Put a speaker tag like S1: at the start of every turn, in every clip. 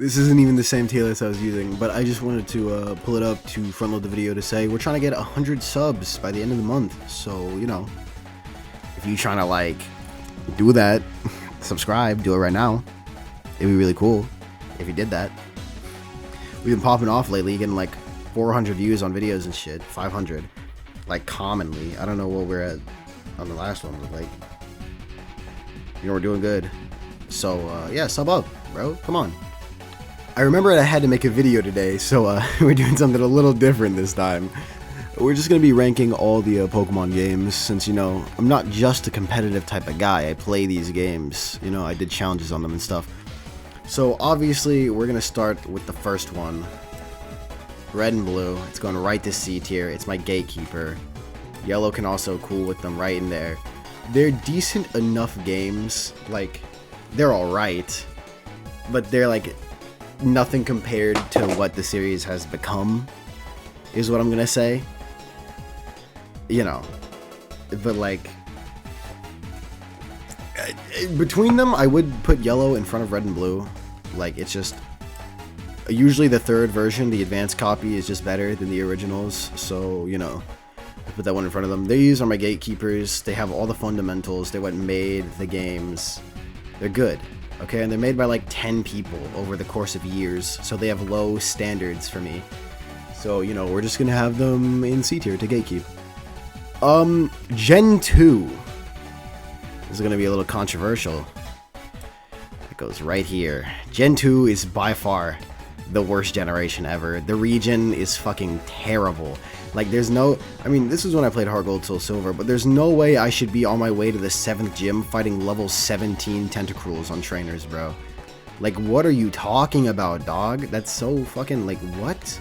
S1: This isn't even the same tier list I was using, but I just wanted to pull it up to front load the video to say we're trying to get 100 subs by the end of the month. So, you know, if you're trying to, like, do that, subscribe, do it right now. It'd be really cool if you did that. We've been popping off lately, getting like 400 views on videos and shit, 500, like commonly. I don't know what we're at on the last one, but like, you know, we're doing good. So yeah, sub up, bro. Come on. I remembered I had to make a video today, so we're doing something a little different this time. We're just gonna be ranking all the Pokemon games, since, you know, I'm not just a competitive type of guy. I play these games, you know, I did challenges on them and stuff. So obviously we're gonna start with the first one, Red and Blue. It's going right to C tier. It's my gatekeeper. Yellow can also cool with them right in there. They're decent enough games, like, they're alright, but they're like nothing compared to what the series has become, is what I'm gonna say. You know, but like, between them, I would put Yellow in front of Red and Blue. Like, it's just, usually the third version, the advanced copy, is just better than the originals, so, you know, I put that one in front of them. These are my gatekeepers. They have all the fundamentals. They're what made the games. They're good, okay? And they're made by like 10 people over the course of years, so they have low standards for me. So, you know, we're just gonna have them in C tier to gatekeep. Gen 2. This is gonna be a little controversial. It goes right here. Gen 2 is by far the worst generation ever. The region is fucking terrible. Like, there's no, I mean, this is when I played Heart Gold Soul Silver, but there's no way I should be on my way to the 7th gym fighting level 17 Tentacruels on trainers, bro. Like, what are you talking about, dog? That's so fucking, like, what?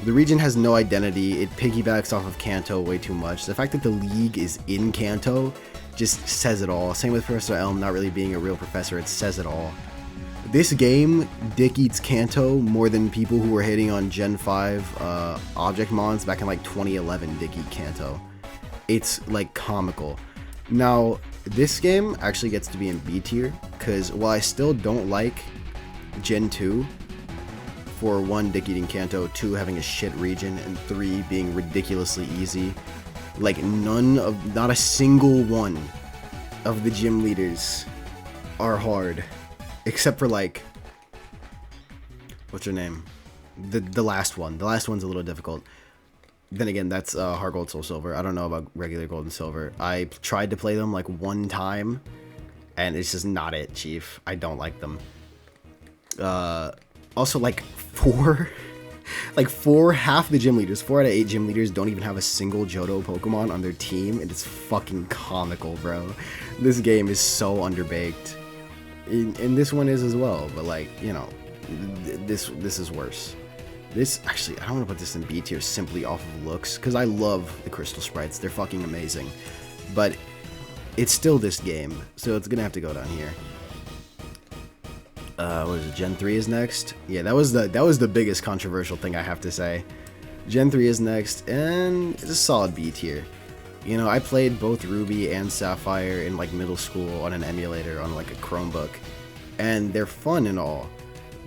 S1: The region has no identity. It piggybacks off of Kanto way too much. The fact that the league is in Kanto just says it all. Same with Professor Elm not really being a real professor. It says it all. This game dick eats Kanto more than people who were hating on Gen 5 object mons back in like 2011 dick eat Kanto. It's like comical. Now, this game actually gets to be in B tier, because while I still don't like Gen 2, for 1, dick eating Kanto, 2, having a shit region, and 3, being ridiculously easy, like not a single one of the gym leaders are hard. Except for, like, what's her name? The last one. The last one's a little difficult. Then again, that's Heart Gold Soul Silver. I don't know about regular Gold and Silver. I tried to play them, like, 1 time, and it's just not it, Chief. I don't like them. Also, like, 4... like, half the gym leaders, 4 out of 8 gym leaders don't even have a single Johto Pokemon on their team, and it's fucking comical, bro. This game is so underbaked. And this one is as well, but like, you know, this is worse. This, actually, I don't want to put this in B tier simply off of looks, because I love the crystal sprites. They're fucking amazing. But it's still this game, so it's gonna have to go down here. What is it? Gen 3 is next? Yeah, that was the biggest controversial thing I have to say. Gen 3 is next, and it's a solid B tier. You know, I played both Ruby and Sapphire in like middle school on an emulator on like a Chromebook, and they're fun and all,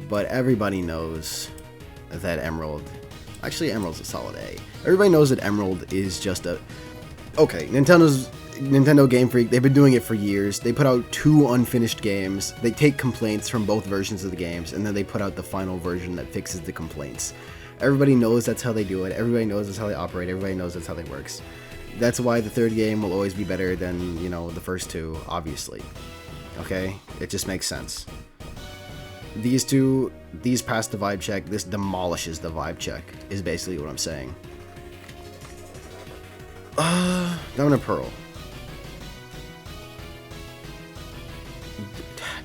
S1: but everybody knows that Emerald, actually Emerald's a solid A. Everybody knows that Emerald is just a, okay, Nintendo Game Freak, they've been doing it for years. They put out 2 unfinished games. They take complaints from both versions of the games, and then they put out the final version that fixes the complaints. Everybody knows that's how they do it. Everybody knows that's how they operate. Everybody knows that's how it works. That's why the 3rd game will always be better than, you know, the first 2, obviously. Okay? It just makes sense. These 2, these pass the vibe check. This demolishes the vibe check, is basically what I'm saying. Diamond and Pearl.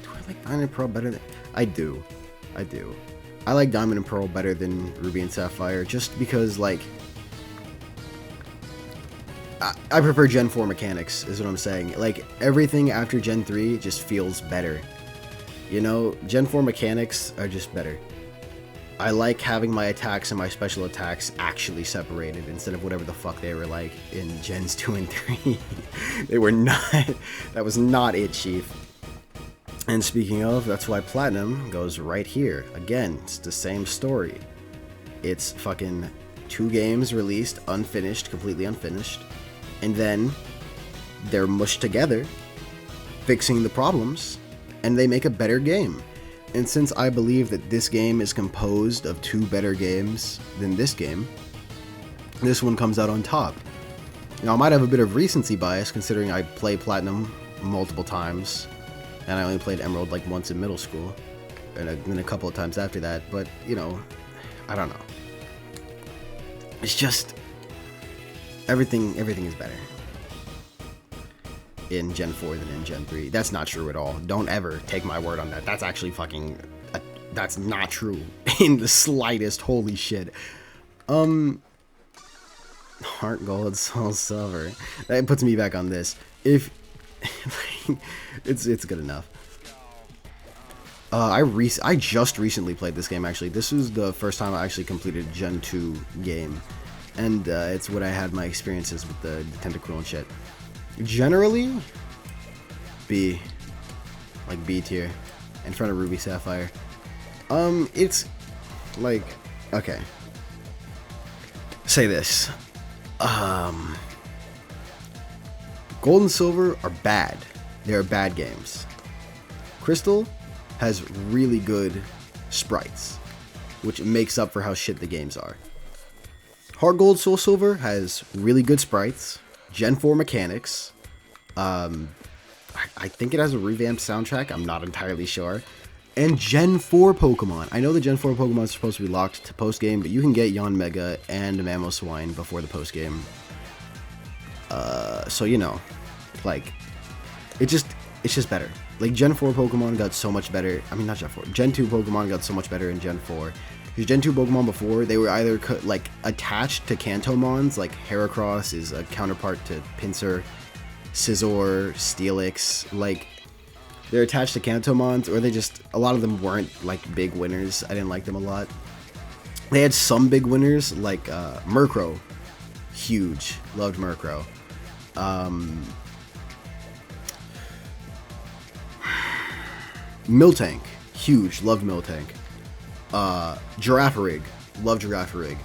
S1: Do I like Diamond and Pearl better than... I do. I like Diamond and Pearl better than Ruby and Sapphire, just because, like... I prefer Gen 4 mechanics, is what I'm saying. Like, everything after Gen 3 just feels better. You know, Gen 4 mechanics are just better. I like having my attacks and my special attacks actually separated instead of whatever the fuck they were like in Gens 2 and 3. They were not... That was not it, Chief. And speaking of, that's why Platinum goes right here. Again, it's the same story. It's fucking 2 games released, unfinished, completely unfinished, and then they're mushed together, fixing the problems, and they make a better game. And since I believe that this game is composed of 2 better games than this game, this one comes out on top. Now, I might have a bit of recency bias considering I played Platinum multiple times, and I only played Emerald like once in middle school, and then a couple of times after that, but, you know, I don't know. It's just, everything is better in Gen 4 than in Gen 3. That's not true at all. Don't ever take my word on that. That's actually fucking, that's not true in the slightest. Holy shit. Heart Gold, Soul Silver. That puts me back on this. If it's good enough. I just recently played this game, actually. This was the first time I actually completed a Gen 2 game. And it's what I had my experiences with the Tentacruel and shit. Generally, B. Like B tier. In front of Ruby Sapphire. It's like, okay. Say this. Gold and Silver are bad. They are bad games. Crystal has really good sprites, which makes up for how shit the games are. Heart Gold, Soul Silver has really good sprites, Gen 4 mechanics. I think it has a revamped soundtrack. I'm not entirely sure. And Gen 4 Pokemon. I know the Gen 4 Pokemon is supposed to be locked to post-game, but you can get Yanmega and Mamoswine before the post-game. So, you know, like, it's just better. Like, Gen 4 Pokemon got so much better. I mean, not Gen 4. Gen 2 Pokemon got so much better in Gen 4. Because Gen 2 Pokemon before, they were either, like, attached to Kantomons. Like, Heracross is a counterpart to Pinsir, Scizor, Steelix. Like, they're attached to Kantomons, or they just, a lot of them weren't, like, big winners. I didn't like them a lot. They had some big winners, like, Murkrow. Huge. Loved Murkrow. Miltank. Huge. Loved Miltank. Girafarig. Loved Girafarig.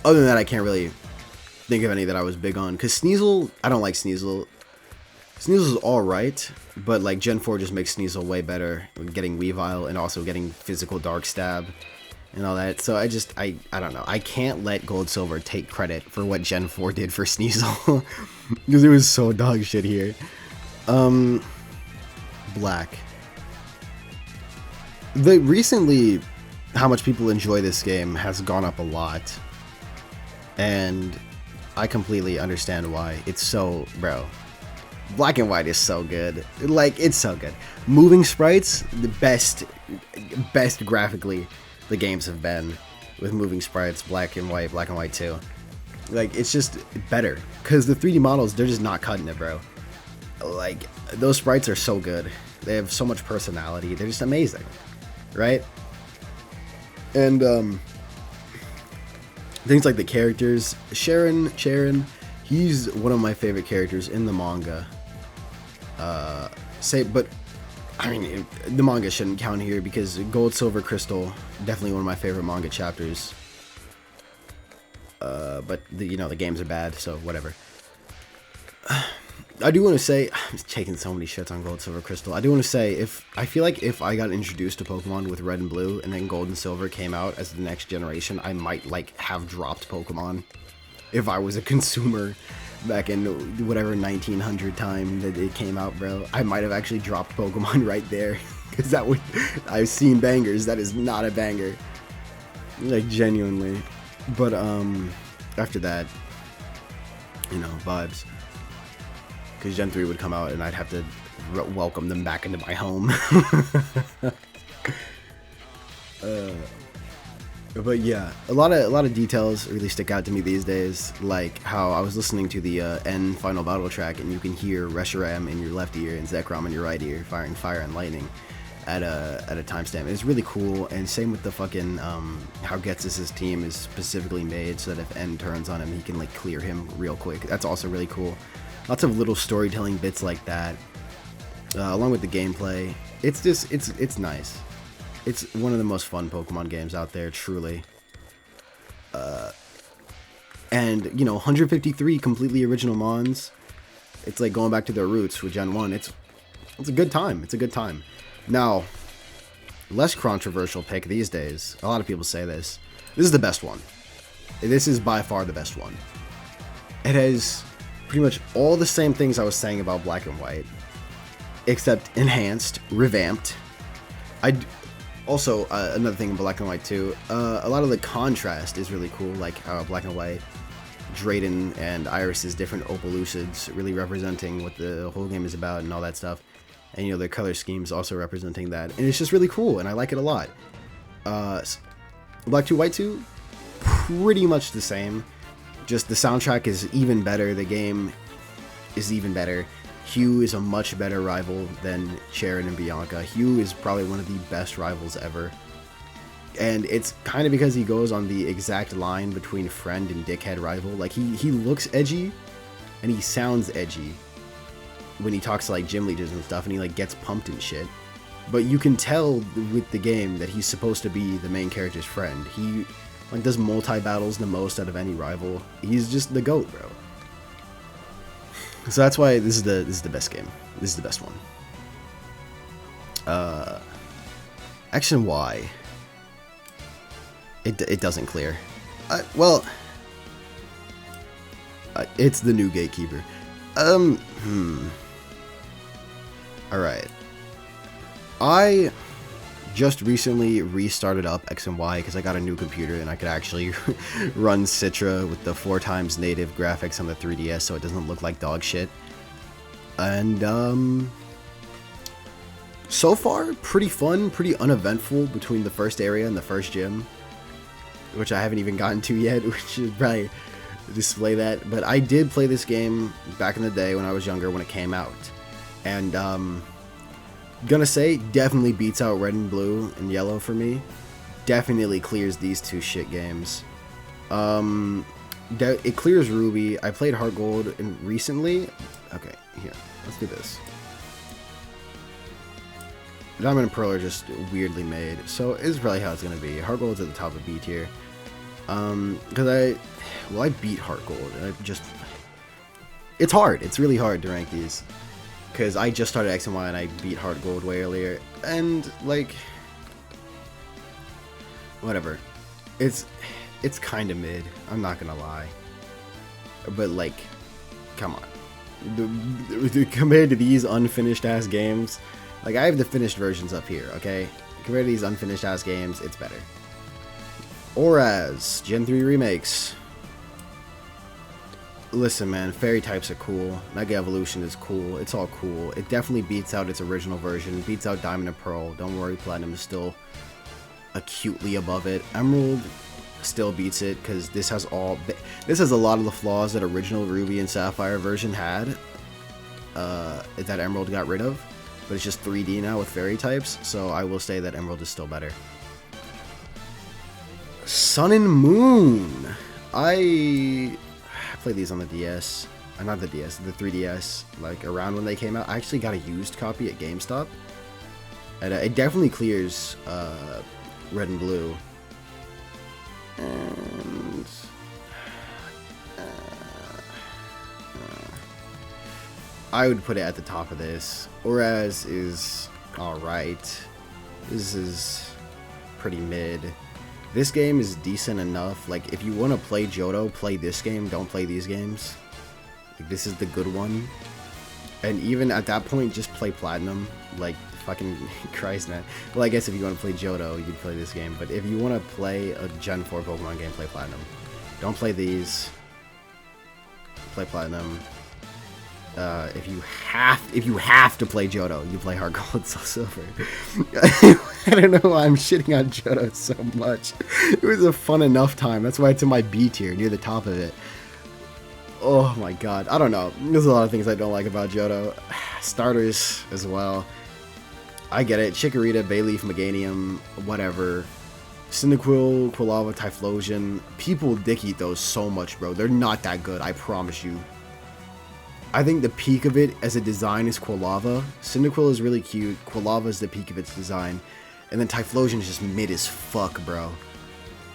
S1: Other than that, I can't really think of any that I was big on. Because Sneasel, I don't like Sneasel. Sneasel's alright, but like Gen 4 just makes Sneasel way better. Getting Weavile and also getting physical Dark Stab and all that. So I don't know. I can't let Gold Silver take credit for what Gen 4 did for Sneasel. Because it was so dog shit here. Black. Recently, how much people enjoy this game has gone up a lot. And I completely understand why. It's so, bro. Black and White is so good. Like, it's so good. Moving sprites, the best graphically the games have been with moving sprites, Black and White 2. Like, it's just better. Because the 3D models, they're just not cutting it, bro. Like, those sprites are so good. They have so much personality. They're just amazing. Right? And, things like the characters. Sharon, he's one of my favorite characters in the manga. But I mean, the manga shouldn't count here because Gold, Silver, Crystal, definitely one of my favorite manga chapters. But the games are bad, so whatever. I do want to say, I'm taking so many shits on Gold, Silver, Crystal. I do want to say, I feel like if I got introduced to Pokemon with Red and Blue, and then Gold and Silver came out as the next generation, I might like have dropped Pokemon. If I was a consumer back in whatever 1900 time that it came out, bro, I might have actually dropped Pokemon right there. Because I've seen bangers. That is not a banger. Like, genuinely. But, after that, vibes. Because Gen 3 would come out and I'd have to welcome them back into my home. But yeah, a lot of details really stick out to me these days, like how I was listening to the N Final Battle track and you can hear Reshiram in your left ear and Zekrom in your right ear firing fire and lightning. at a timestamp. It's really cool, and same with the fucking how Ghetsis' team is specifically made so that if N turns on him, he can like clear him real quick. That's also really cool. Lots of little storytelling bits like that, along with the gameplay. It's just it's nice. It's one of the most fun Pokemon games out there, truly. And you know, 153 completely original mons. It's like going back to their roots with Gen 1. It's a good time. It's a good time. Now, less controversial pick these days. A lot of people say this. This is the best one. This is by far the best one. It has pretty much all the same things I was saying about Black and White, except enhanced, revamped. Also, another thing in Black and White too, a lot of the contrast is really cool, like how Black and White, Drayden and Iris's different Opalucids really representing what the whole game is about and all that stuff. And you know, their color schemes also representing that. And it's just really cool, and I like it a lot. Black 2, White 2, pretty much the same. Just the soundtrack is even better, the game is even better. Hugh is a much better rival than Cheren and Bianca. Hugh is probably one of the best rivals ever. And it's kind of because he goes on the exact line between friend and dickhead rival. Like, he looks edgy, and he sounds edgy when he talks to, like, gym leaders and stuff, and he, like, gets pumped and shit. But you can tell with the game that he's supposed to be the main character's friend. He, like, does multi-battles the most out of any rival. He's just the GOAT, bro. So that's why this is the best game. This is the best one. X and Y. It doesn't clear. Well, it's the new Gatekeeper. Alright. I just recently restarted up X and Y because I got a new computer and I could actually run Citra with the 4x native graphics on the 3DS so it doesn't look like dog shit. And so far, pretty fun, pretty uneventful between the first area and the first gym, which I haven't even gotten to yet, which should probably display that. But I did play this game back in the day when I was younger, when it came out. And, gonna say, definitely beats out Red and Blue and Yellow for me. Definitely clears these two shit games. It clears Ruby. I played Heart Gold recently. Okay, here, let's do this. Diamond and Pearl are just weirdly made, so it's probably how it's gonna be. Heart Gold's at the top of B tier. Because I beat Heart Gold, and it's hard. It's really hard to rank these. Because I just started X and Y and I beat Heart Gold way earlier. And, like, whatever. It's kind of mid. I'm not going to lie. But, like, come on. Compared to these unfinished-ass games, like, I have the finished versions up here, okay? Compared to these unfinished-ass games, it's better. Oraz, Gen 3 remakes. Listen, man, fairy types are cool. Mega Evolution is cool. It's all cool. It definitely beats out its original version. Beats out Diamond and Pearl. Don't worry, Platinum is still acutely above it. Emerald still beats it because this has a lot of the flaws that original Ruby and Sapphire version had. That Emerald got rid of, but it's just 3D now with fairy types. So I will say that Emerald is still better. Sun and Moon. I played these on the DS, not the DS, the 3DS, like around when they came out. I actually got a used copy at GameStop, and it definitely clears Red and Blue. And I would put it at the top of this. Oraz is alright. This is pretty mid. This game is decent enough. Like, if you want to play Johto, play this game. Don't play these games. Like, this is the good one. And even at that point, just play Platinum. Like, fucking Christ, man. Well, I guess if you want to play Johto, you can play this game. But if you want to play a Gen 4 Pokemon game, play Platinum. Don't play these. Play Platinum. If you have to play Johto, you play Heart Gold, Soul Silver. I don't know why I'm shitting on Johto so much. It was a fun enough time. That's why it's in my B tier, near the top of it. Oh my god. I don't know. There's a lot of things I don't like about Johto. Starters as well. I get it. Chikorita, Bayleaf, Meganium, whatever. Cyndaquil, Quilava, Typhlosion. People dick eat those so much, bro. They're not that good, I promise you. I think the peak of it as a design is Quilava. Cyndaquil is really cute. Quilava is the peak of its design. And then Typhlosion is just mid as fuck, bro.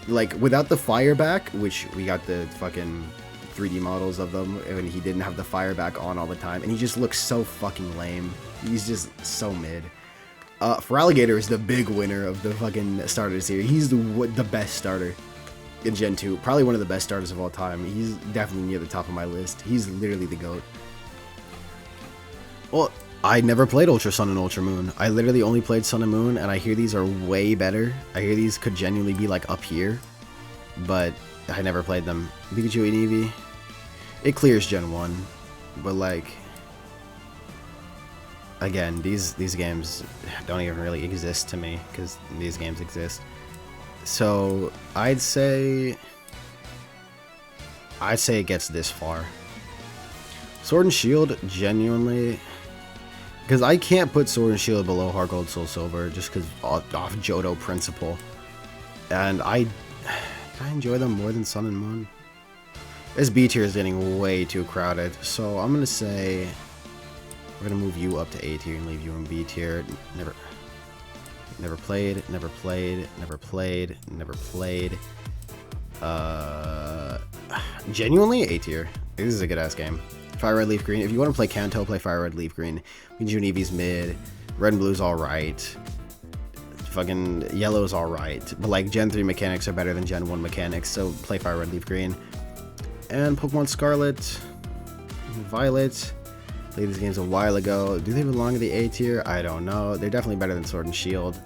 S1: Like, without the fire back, which we got the fucking 3D models of them, and he didn't have the fire back on all the time, and he just looks so fucking lame. He's just so mid. Feraligatr is the big winner of the fucking starters here. He's the best starter in Gen 2. Probably one of the best starters of all time. He's definitely near the top of my list. He's literally the GOAT. Well, I never played Ultra Sun and Ultra Moon. I literally only played Sun and Moon, and I hear these are way better. I hear these could genuinely be like up here, but I never played them. Pikachu and Eevee, it clears Gen 1, but like, again, these games don't even really exist to me because these games exist. So I'd say it gets this far. Sword and Shield, genuinely, because I can't put Sword and Shield below Heart Gold, Soul Silver just because off Johto principle, and I enjoy them more than Sun and Moon. This B tier is getting way too crowded, so I'm gonna say we're gonna move you up to A tier and leave you in B tier. Never played. Genuinely A tier. This is a good ass game. Fire Red Leaf Green. If you want to play Kanto, play Fire Red Leaf Green. Pikachu and Eevee's mid. Red and Blue's alright. Fucking Yellow's alright. But like Gen 3 mechanics are better than Gen 1 mechanics, so play Fire Red Leaf Green. And Pokemon Scarlet, Violet. Played these games a while ago. Do they belong in the A tier? I don't know. They're definitely better than Sword and Shield.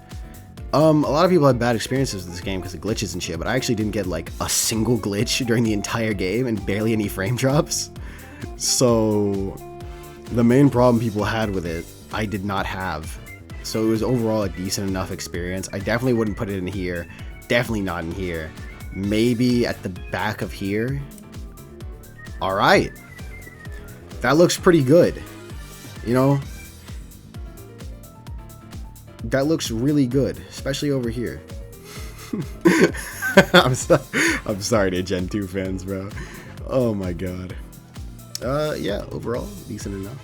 S1: A lot of people had bad experiences with this game because of glitches and shit, but I actually didn't get like a single glitch during the entire game and barely any frame drops. So the main problem people had with it, I did not have. So it was overall a decent enough experience. I definitely wouldn't put it in here. Definitely not in here. Maybe at the back of here. Alright. That looks pretty good. You know? That looks really good. Especially over here. I'm sorry to Gen 2 fans, bro. Oh my god. Yeah, overall, decent enough.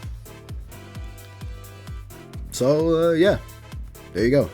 S1: So, yeah. There you go.